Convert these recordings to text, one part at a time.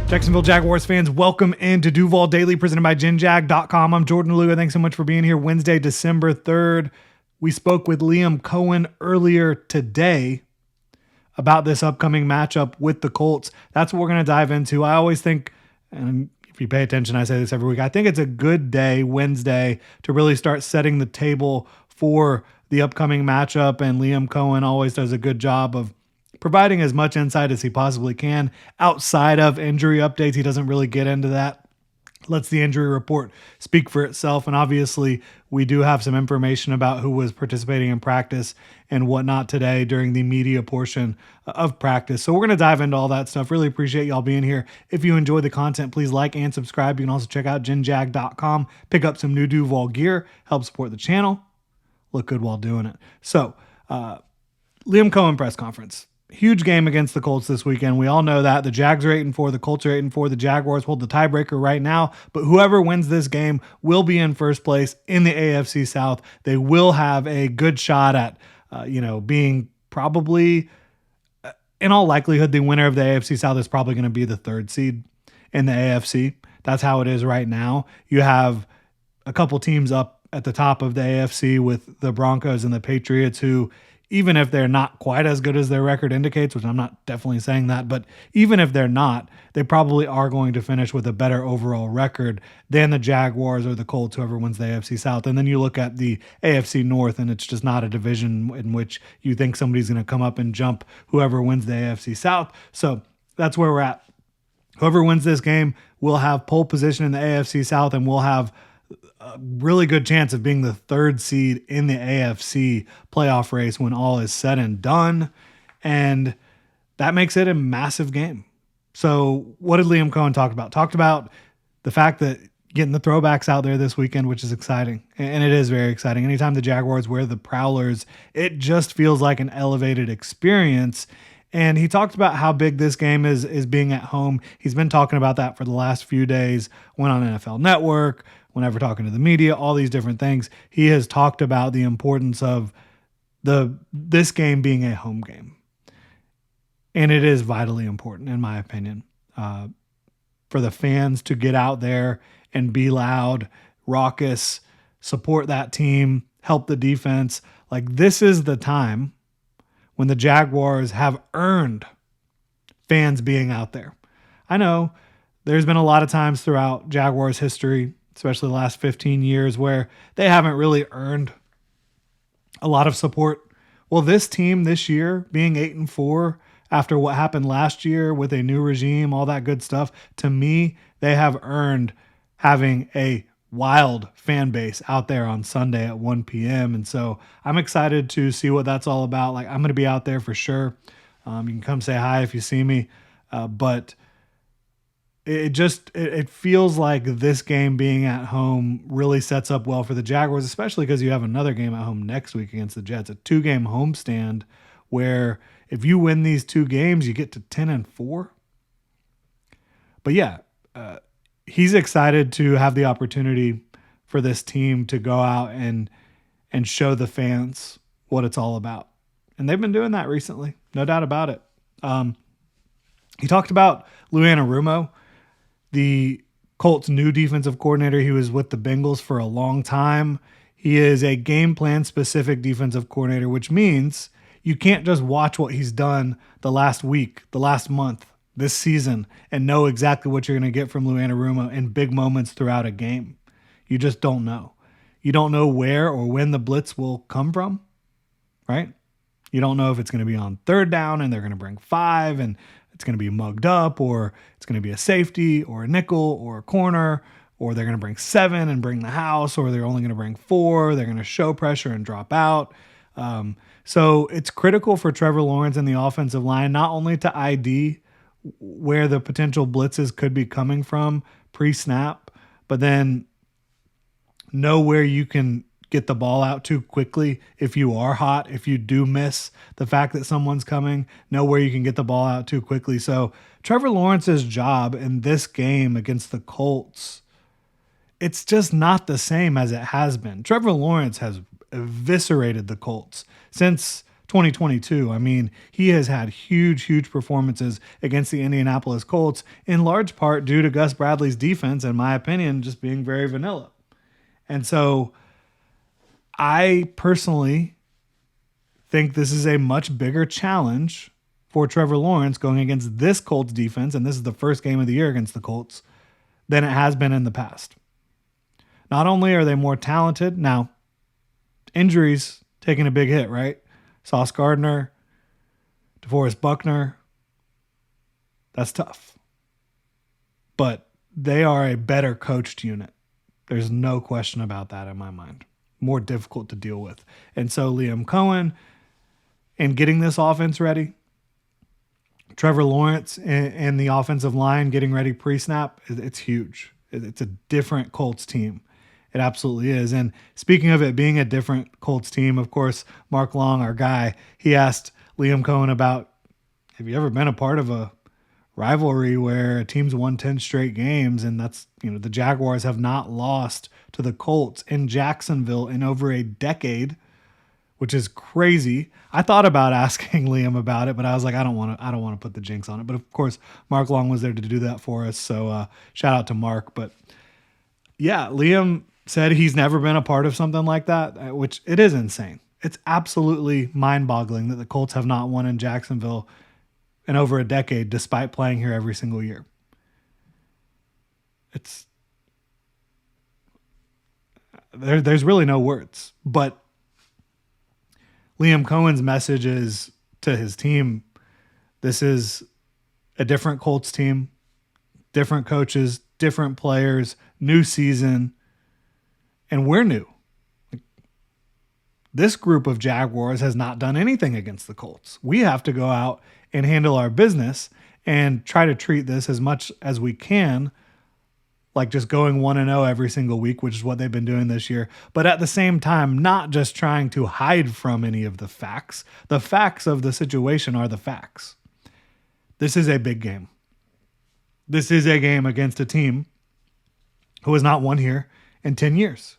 Jacksonville Jaguars fans, welcome into Duval Daily, presented by GenJag.com. I'm Jordan Lugo. Thanks so much for being here. Wednesday, December 3rd. We spoke with Liam Coen earlier today about this upcoming matchup with the Colts. That's what we're going to dive into. I always think, and if you pay attention, I say this every week, I think it's a good day, Wednesday, to really start setting the table for the upcoming matchup. And Liam Coen always does a good job of providing as much insight as he possibly can outside of injury updates. He doesn't really get into that. Lets the injury report speak for itself. And obviously, we do have some information about who was participating in practice and whatnot today during the media portion of practice. So we're going to dive into all that stuff. Really appreciate y'all being here. If you enjoy the content, please like and subscribe. You can also check out GenJag.com, pick up some new Duval gear, help support the channel, look good while doing it. So, Liam Coen Press Conference. Huge game against the Colts this weekend. We all know that. The Jags are 8-4. The Colts are 8-4. The Jaguars hold the tiebreaker right now. But whoever wins this game will be in first place in the AFC South. They will have a good shot at, being probably, in all likelihood, the winner of the AFC South is probably going to be the third seed in the AFC. That's how it is right now. You have a couple teams up at the top of the AFC with the Broncos and the Patriots, who, even if they're not quite as good as their record indicates, which I'm not definitely saying that, but even if they're not, they probably are going to finish with a better overall record than the Jaguars or the Colts, whoever wins the AFC South. And then you look at the AFC North, and it's just not a division in which you think somebody's going to come up and jump whoever wins the AFC South. So that's where we're at. Whoever wins this game will have pole position in the AFC South, and will have a really good chance of being the third seed in the AFC playoff race when all is said and done. And that makes it a massive game. So what did Liam Coen talk about? Talked about the fact that getting the throwbacks out there this weekend, which is exciting. And it is very exciting. Anytime the Jaguars wear the Prowlers, it just feels like an elevated experience. And he talked about how big this game is being at home. He's been talking about that for the last few days. Went on NFL Network, whenever talking to the media, all these different things. He has talked about the importance of this game being a home game. And it is vitally important, in my opinion, for the fans to get out there and be loud, raucous, support that team, help the defense. Like, this is the time when the Jaguars have earned fans being out there. I know there's been a lot of times throughout Jaguars history, especially the last 15 years, where they haven't really earned a lot of support. Well, this team this year, being 8-4 after what happened last year with a new regime, all that good stuff, to me, they have earned having a wild fan base out there on Sunday at 1 p.m. And so I'm excited to see what that's all about. Like, I'm going to be out there for sure. You can come say hi if you see me. But it feels like this game being at home really sets up well for the Jaguars, especially because you have another game at home next week against the Jets, a 2-game homestand where if you win these 2 games, you get to 10-4. But yeah, he's excited to have the opportunity for this team to go out and show the fans what it's all about. And they've been doing that recently, no doubt about it. He talked about Lou Anarumo, the Colts' new defensive coordinator. He was with the Bengals for a long time. He is a game plan specific defensive coordinator, which means you can't just watch what he's done the last week, the last month, this season, and know exactly what you're going to get from Lou Anarumo in big moments throughout a game. You just don't know. You don't know where or when the blitz will come from, right? You don't know if it's going to be on third down and they're going to bring 5 and it's going to be mugged up, or it's going to be a safety or a nickel or a corner, or they're going to bring 7 and bring the house, or they're only going to bring 4. They're going to show pressure and drop out. So it's critical for Trevor Lawrence and the offensive line, not only to ID where the potential blitzes could be coming from pre-snap, but then know where you can get the ball out too quickly if you are hot, if you do miss the fact that someone's coming, know where you can get the ball out too quickly. So Trevor Lawrence's job in this game against the Colts, it's just not the same as it has been. Trevor Lawrence has eviscerated the Colts since 2022. I mean, he has had huge performances against the Indianapolis Colts, in large part due to Gus Bradley's defense, in my opinion, just being very vanilla. And so I personally think this is a much bigger challenge for Trevor Lawrence going against this Colts defense, and this is the first game of the year against the Colts, than it has been in the past. Not only are they more talented, now, injuries taking a big hit, right? Sauce Gardner, DeForest Buckner, that's tough. But they are a better coached unit. There's no question about that in my mind. More difficult to deal with. And so Liam Coen, and getting this offense ready, Trevor Lawrence and the offensive line getting ready pre-snap, it's huge. It's a different Colts team. It absolutely is. And speaking of it being a different Colts team, of course, Mark Long, our guy, he asked Liam Coen about, have you ever been a part of a rivalry where a team's won 10 straight games? And that's, the Jaguars have not lost to the Colts in Jacksonville in over a decade, which is crazy. I thought about asking Liam about it, but I was like, I don't want to put the jinx on it. But of course, Mark Long was there to do that for us. So shout out to Mark. But yeah, Liam said he's never been a part of something like that, which it is insane. It's absolutely mind-boggling that the Colts have not won in Jacksonville in over a decade, despite playing here every single year. There's really no words. But Liam Coen's message is to his team, this is a different Colts team, different coaches, different players, new season, and we're new. This group of Jaguars has not done anything against the Colts. We have to go out and handle our business and try to treat this as much as we can like just going 1-0 every single week, which is what they've been doing this year. But at the same time, not just trying to hide from any of the facts. The facts of the situation are the facts. This is a big game. This is a game against a team who has not won here in 10 years.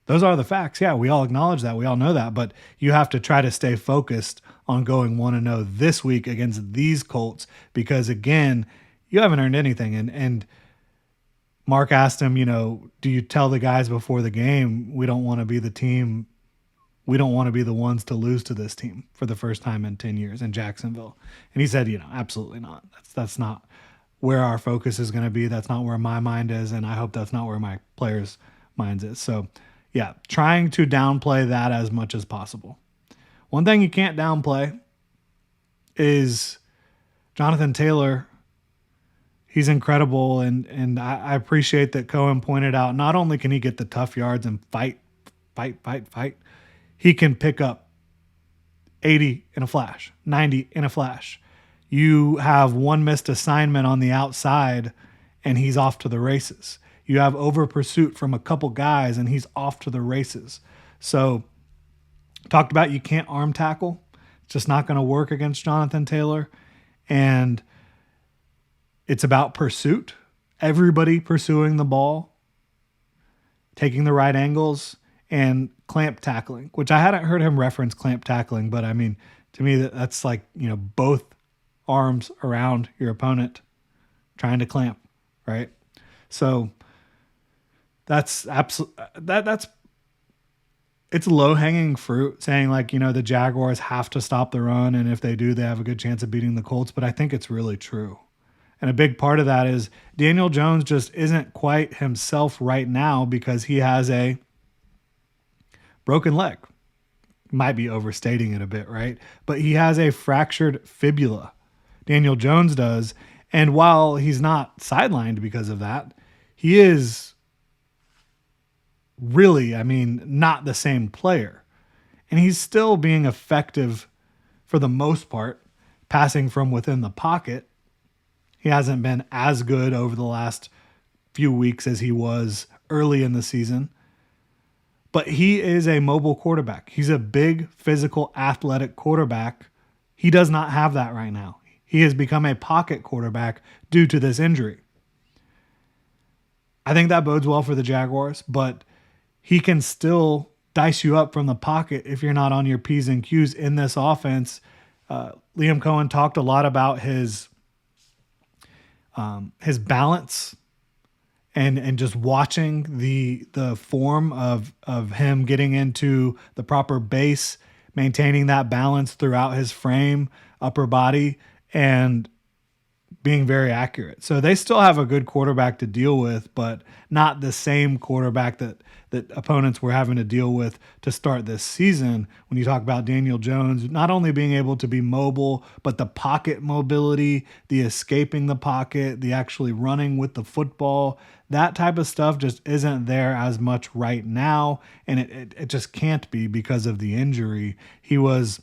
Those are the facts. Yeah, we all acknowledge that. We all know that. But you have to try to stay focused on going 1-0 this week against these Colts because, again, you haven't earned anything. And Mark asked him, do you tell the guys before the game, we don't want to be the team, we don't want to be the ones to lose to this team for the first time in 10 years in Jacksonville? And he said, absolutely not. That's not where our focus is going to be. That's not where my mind is. And I hope that's not where my players' minds is. So, yeah, trying to downplay that as much as possible. One thing you can't downplay is Jonathan Taylor. He's incredible, and I appreciate that Coen pointed out not only can he get the tough yards and fight, he can pick up 80 in a flash, 90 in a flash. You have one missed assignment on the outside, and he's off to the races. You have over pursuit from a couple guys, and he's off to the races. So, talked about you can't arm tackle. It's just not going to work against Jonathan Taylor. And it's about pursuit. Everybody pursuing the ball, taking the right angles, and clamp tackling, which I hadn't heard him reference clamp tackling, but I mean, to me, that's like, both arms around your opponent trying to clamp, right? So that's it's low-hanging fruit saying like, the Jaguars have to stop the run, and if they do, they have a good chance of beating the Colts, but I think it's really true. And a big part of that is Daniel Jones just isn't quite himself right now because he has a broken leg. Might be overstating it a bit, right? But he has a fractured fibula. Daniel Jones does. And while he's not sidelined because of that, he is really, not the same player. And he's still being effective for the most part, passing from within the pocket. He hasn't been as good over the last few weeks as he was early in the season. But he is a mobile quarterback. He's a big, physical, athletic quarterback. He does not have that right now. He has become a pocket quarterback due to this injury. I think that bodes well for the Jaguars, but he can still dice you up from the pocket if you're not on your P's and Q's in this offense. Liam Coen talked a lot about his balance and just watching the form of him getting into the proper base, maintaining that balance throughout his frame, upper body, and being very accurate. So they still have a good quarterback to deal with, but not the same quarterback that opponents were having to deal with to start this season. When you talk about Daniel Jones, not only being able to be mobile, but the pocket mobility, the escaping the pocket, the actually running with the football, that type of stuff just isn't there as much right now. And it just can't be because of the injury. He was,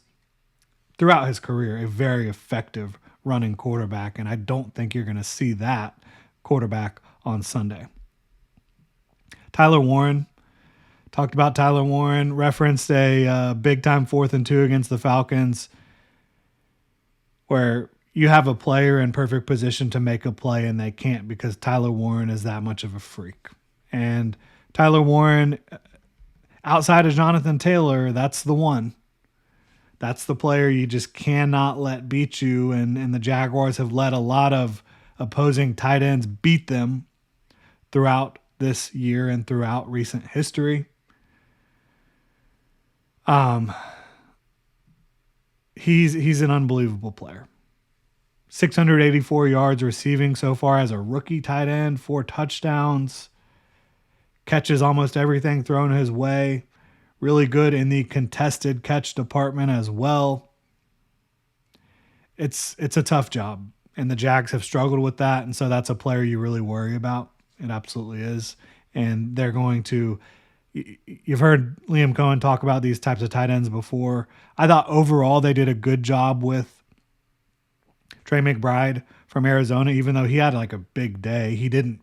throughout his career, a very effective running quarterback, and I don't think you're going to see that quarterback on Sunday. Tyler Warren, talked about Tyler Warren, referenced a big-time 4th and 2 against the Falcons where you have a player in perfect position to make a play and they can't because Tyler Warren is that much of a freak. And Tyler Warren, outside of Jonathan Taylor, that's the one. That's the player you just cannot let beat you, and the Jaguars have let a lot of opposing tight ends beat them throughout this year and throughout recent history. He's an unbelievable player. 684 yards receiving so far as a rookie tight end, 4 touchdowns, catches almost everything thrown his way. Really good in the contested catch department as well. It's a tough job, and the Jags have struggled with that, and so that's a player you really worry about. It absolutely is. And they're going to – you've heard Liam Coen talk about these types of tight ends before. I thought overall they did a good job with Trey McBride from Arizona, even though he had like a big day. He didn't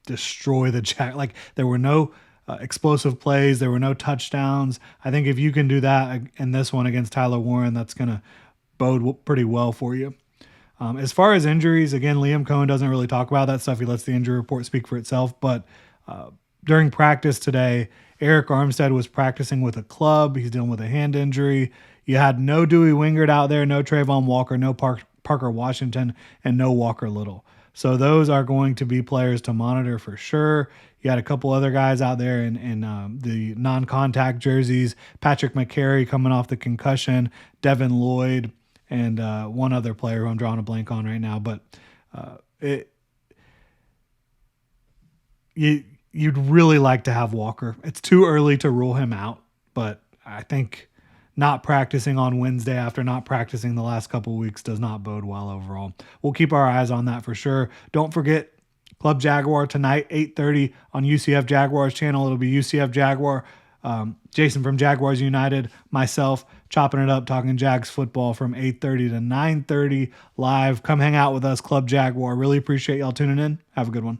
destroy the Jags. Like there were no – explosive plays. There were no touchdowns. I think if you can do that in this one against Tyler Warren, that's going to bode pretty well for you. As far as injuries, again, Liam Coen doesn't really talk about that stuff. He lets the injury report speak for itself. But during practice today, Eric Armstead was practicing with a club. He's dealing with a hand injury. You had no Dewey Wingard out there, no Trayvon Walker, no Parker Washington, and no Walker Little. So those are going to be players to monitor for sure. You had a couple other guys out there in the non-contact jerseys. Patrick McCary coming off the concussion. Devin Lloyd, and one other player who I'm drawing a blank on right now. But you'd really like to have Walker. It's too early to rule him out, but I think not practicing on Wednesday after not practicing the last couple of weeks does not bode well overall. We'll keep our eyes on that for sure. Don't forget Club Jaguar tonight, 8:30 on UCF Jaguars channel. It'll be UCF Jaguar. Jason from Jaguars United, myself, chopping it up, talking Jags football from 8:30 to 9:30 live. Come hang out with us, Club Jaguar. Really appreciate y'all tuning in. Have a good one.